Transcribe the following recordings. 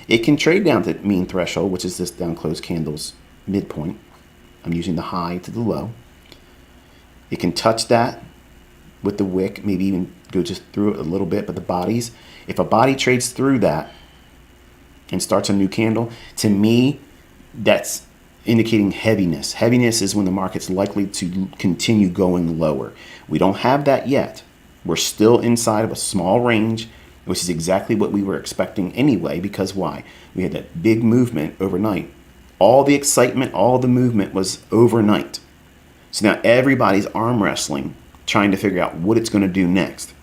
It can trade down to mean threshold, which is this down closed candle's midpoint. I'm using the high to the low. It can touch that with the wick, maybe even go just through it a little bit, but the bodies, if a body trades through that and starts a new candle, to me, that's indicating heaviness. Heaviness is when the market's likely to continue going lower. We don't have that yet. We're still inside of a small range, which is exactly what we were expecting anyway, because why? We had that big movement overnight. All the excitement, all the movement was overnight. So now everybody's arm wrestling, trying to figure out what it's going to do next.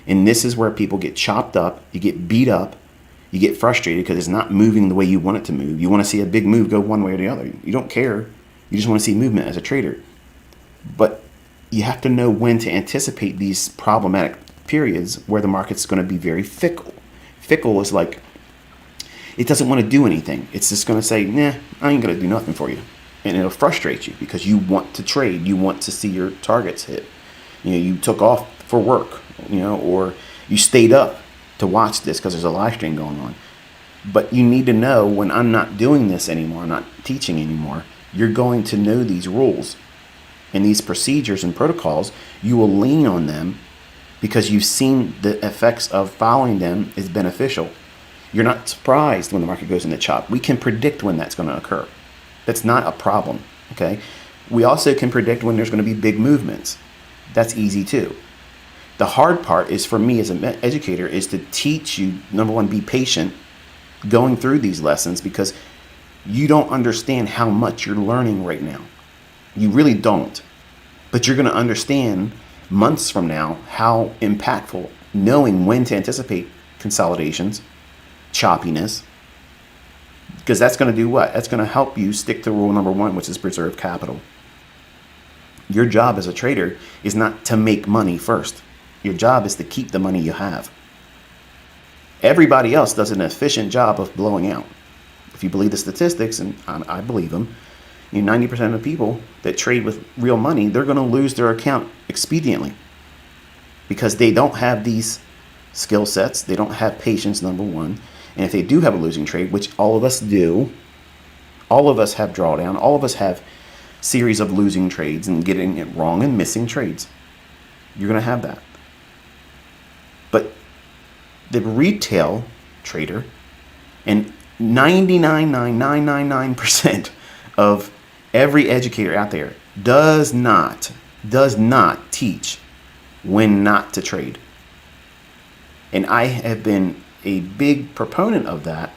And this is where people get chopped up, you get beat up, you get frustrated because it's not moving the way you want it to move. You want to see a big move go one way or the other. You don't care. You just want to see movement as a trader. But you have to know when to anticipate these problematic periods where the market's going to be very fickle. Fickle is like, it doesn't want to do anything. It's just going to say, nah, I ain't going to do nothing for you. And it'll frustrate you because you want to trade. You want to see your targets hit. You took off for work, or you stayed up to watch this because there's a live stream going on. But you need to know, when I'm not doing this anymore, I'm not teaching anymore, you're going to know these rules and these procedures and protocols. You will lean on them because you've seen the effects of following them is beneficial. You're not surprised when the market goes into chop. We can predict when that's going to occur. That's not a problem, okay? We also can predict when there's going to be big movements. That's easy too. The hard part is, for me as an educator, is to teach you, number one, be patient going through these lessons, because you don't understand how much you're learning right now. You really don't. But you're going to understand months from now how impactful knowing when to anticipate consolidations, choppiness, because that's going to do what? That's going to help you stick to rule number one, which is preserve capital. Your job as a trader is not to make money first. Your job is to keep the money you have. Everybody else does an efficient job of blowing out. If you believe the statistics, and I believe them, 90% of people that trade with real money, they're going to lose their account expediently because they don't have these skill sets. They don't have patience, number one. And if they do have a losing trade, which all of us do, all of us have drawdown, all of us have series of losing trades and getting it wrong and missing trades. You're going to have that. But the retail trader, and 99.999% of every educator out there does not teach when not to trade. And I have been a big proponent of that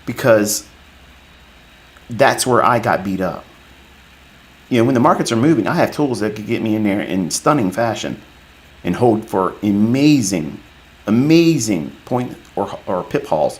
because that's where I got beat up. When the markets are moving, I have tools that could get me in there in stunning fashion and hold for amazing point or pip hauls